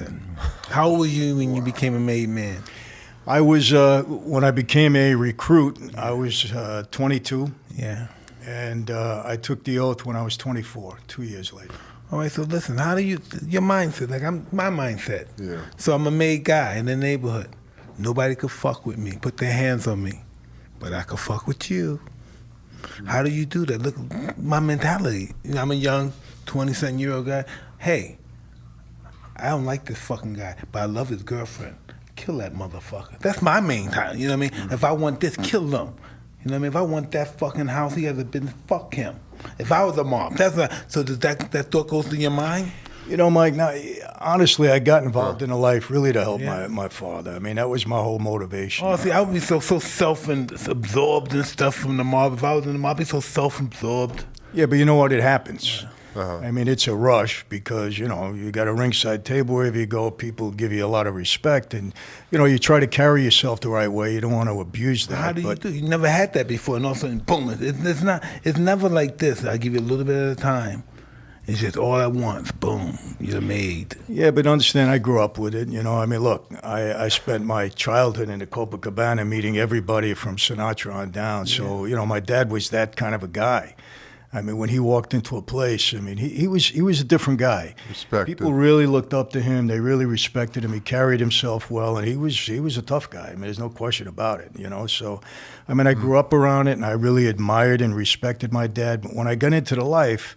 mindset? How old were you when you became a made man? I was, when I became a recruit, I was 22. Yeah. And I took the oath when I was 24, 2 years later. All right, so listen, how do you, your mindset, like my mindset. Yeah. So I'm a made guy in the neighborhood. Nobody could fuck with me, put their hands on me, but I could fuck with you. How do you do that? Look, my mentality. You know, I'm a young 20-something-year-old guy. Hey, I don't like this fucking guy, but I love his girlfriend. Kill that motherfucker. That's my main time, you know what I mean? If I want this, kill them. You know what I mean? If I want that fucking house, he has a business, fuck him. If I was a mob, so does that thought goes through your mind? You know, Mike, now, honestly, I got involved in a life really to help my father. I mean, that was my whole motivation. Oh, see, I would be so self-absorbed and stuff from the mob. If I was in the mob, I'd be so self-absorbed. Yeah, but you know what? It happens. I mean, it's a rush because, you know, you got a ringside table wherever you go. People give you a lot of respect. And, you know, you try to carry yourself the right way. You don't want to abuse that. How do you do? You never had that before. And all of a sudden, boom. It's never like this. I give you a little bit at a time. It's just all at once. Boom. You're made. Yeah, but understand, I grew up with it. You know, I mean, look, I spent my childhood in the Copacabana meeting everybody from Sinatra on down. So, you know, my dad was that kind of a guy. I mean, when he walked into a place, I mean, he was a different guy. Respected. People really looked up to him. They really respected him. He carried himself well, and he was a tough guy. I mean, there's no question about it, you know. So, I mean, I grew up around it, and I really admired and respected my dad. But when I got into the life,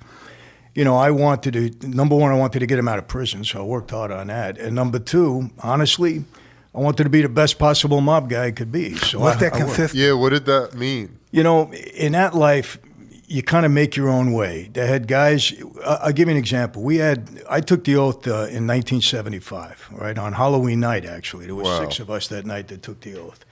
you know, number one, I wanted to get him out of prison, so I worked hard on that. And number two, honestly, I wanted to be the best possible mob guy I could be. So What's that consist? Yeah, what did that mean? You know, in that life, you kind of make your own way. They had guys, I'll give you an example. I took the oath in 1975, right, on Halloween night, actually. There were 6 of us that night that took the oath.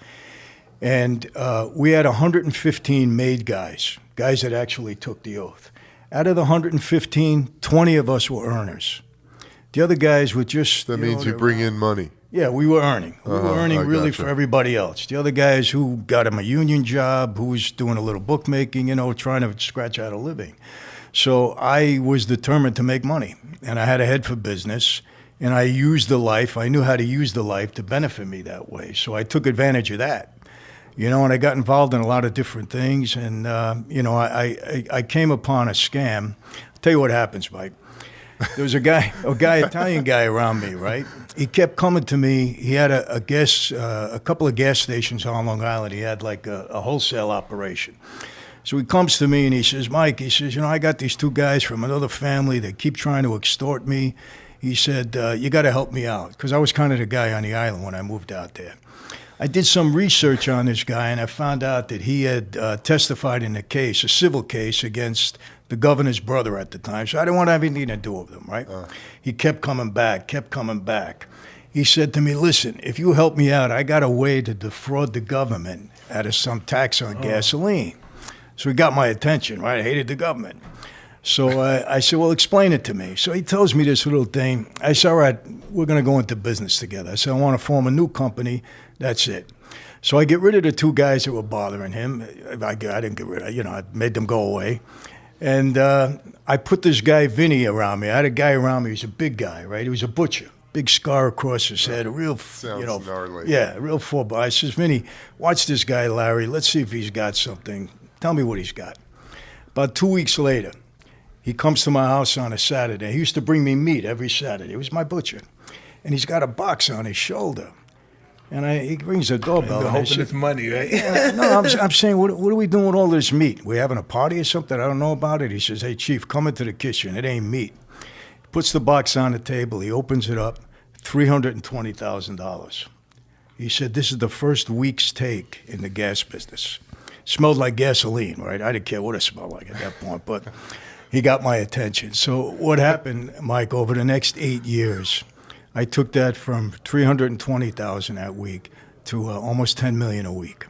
And we had 115 made guys that actually took the oath. Out of the 115, 20 of us were earners. The other guys were just... That means you bring in money. Yeah, we were earning. We were earning really for everybody else. The other guys who got him a union job, who was doing a little bookmaking, you know, trying to scratch out a living. So I was determined to make money, and I had a head for business, and I used the life. I knew how to use the life to benefit me that way. So I took advantage of that, you know, and I got involved in a lot of different things. And, you know, I came upon a scam. I'll tell you what happens, Mike. There was a guy, Italian guy around me, right? He kept coming to me. He had a couple of gas stations on Long Island. He had like a wholesale operation. So he comes to me and he says, Mike, he says, you know, I got these 2 guys from another family that keep trying to extort me. He said, you got to help me out. Because I was kind of the guy on the island when I moved out there. I did some research on this guy, and I found out that he had testified in a case, a civil case, against the governor's brother at the time. So I didn't want to have anything to do with him, right? He kept coming back. He said to me, listen, if you help me out, I got a way to defraud the government out of some tax on gasoline. So he got my attention, right? I hated the government. So I said, well, explain it to me. So he tells me this little thing. I said, all right, we're going to go into business together. I said, I want to form a new company. That's it. So I get rid of the 2 guys that were bothering him. I didn't get rid of, you know, I made them go away. And I put this guy, Vinny, around me. I had a guy around me. He was a big guy, right? He was a butcher. Big scar across his head, a real, Sounds gnarly. Yeah, a real 4-bar. I says, Vinny, watch this guy, Larry. Let's see if he's got something. Tell me what he's got. About 2 weeks later, he comes to my house on a Saturday. He used to bring me meat every Saturday. He was my butcher. And he's got a box on his shoulder. And he rings the doorbell. You're hoping it's money, right? No, I'm saying, what are we doing with all this meat? We having a party or something? I don't know about it. He says, hey, Chief, come into the kitchen. It ain't meat. He puts the box on the table. He opens it up, $320,000. He said, this is the first week's take in the gas business. Smelled like gasoline, right? I didn't care what it smelled like at that point, but he got my attention. So what happened, Mike, over the next 8 years, I took that from $320,000 that week to almost $10 million a week.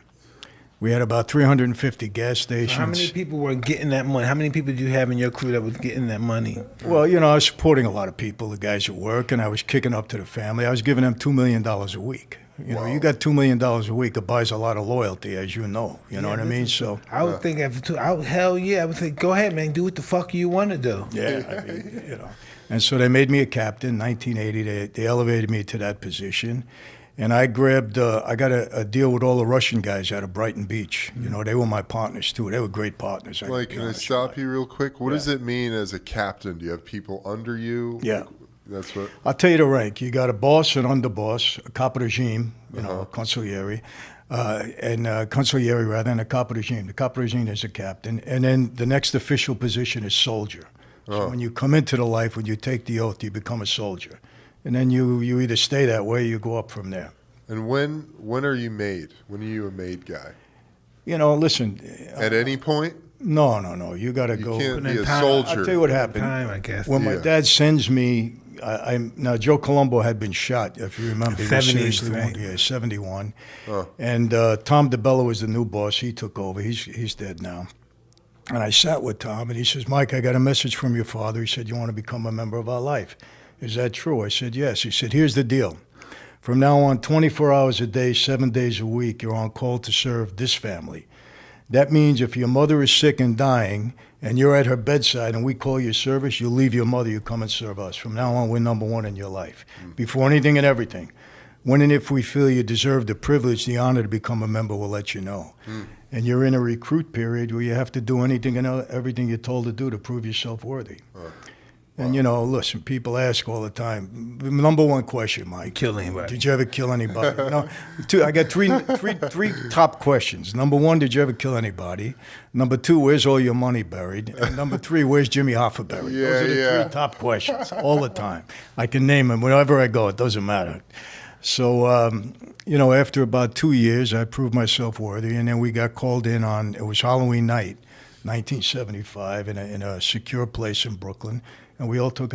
We had about 350 gas stations. So how many people were getting that money? How many people did you have in your crew that was getting that money? Well, you know, I was supporting a lot of people, the guys at work, and I was kicking up to the family. I was giving them $2 million a week. You know, you got $2 million a week, it buys a lot of loyalty, as you know. You know what I mean? So I would think hell yeah, I would say, go ahead, man, do what the fuck you want to do. Yeah, I mean, you know. And so they made me a captain. 1980, they elevated me to that position. And I grabbed, I got a deal with all the Russian guys out of Brighton Beach. You know, they were my partners too. They were great partners. Like, can I stop you real quick? What does it mean as a captain? Do you have people under you? Yeah. That's what. I'll tell you the rank. You got a boss, an underboss, a capo regime, you know, consigliere, and consigliere rather, and a capo regime. The capo regime is a captain. And then the next official position is soldier. So when you come into the life, when you take the oath, you become a soldier. And then you either stay that way or you go up from there. And when are you made? When are you a made guy? You know, listen. At any point? No. You got to go. You can't be a time- soldier. I'll tell you what happened. Time, I guess. When my dad sends me, now Joe Colombo had been shot, if you remember. He was 70s, seriously right? wounded. Yeah, 71. And Tom DeBello was the new boss. He took over. He's dead now. And I sat with Tom, and he says, Mike, I got a message from your father. He said, you want to become a member of our life. Is that true? I said, yes. He said, here's the deal. From now on, 24 hours a day, 7 days a week, you're on call to serve this family. That means if your mother is sick and dying and you're at her bedside and we call your service, you leave your mother, you come and serve us. From now on, we're number one in your life. Before anything and everything. When and if we feel you deserve the privilege, the honor to become a member, we'll let you know. And you're in a recruit period where you have to do anything and everything you're told to do to prove yourself worthy. And, you know, listen, people ask all the time, number one question, Mike. Kill anybody. Did you ever kill anybody? No, I got three top questions. Number one, did you ever kill anybody? Number two, where's all your money buried? And number three, where's Jimmy Hoffa buried? Those are the three top questions all the time. I can name them wherever I go. It doesn't matter. So, you know, after about 2 years, I proved myself worthy, and then we got called in on, it was Halloween night, 1975, in a secure place in Brooklyn. And we all took an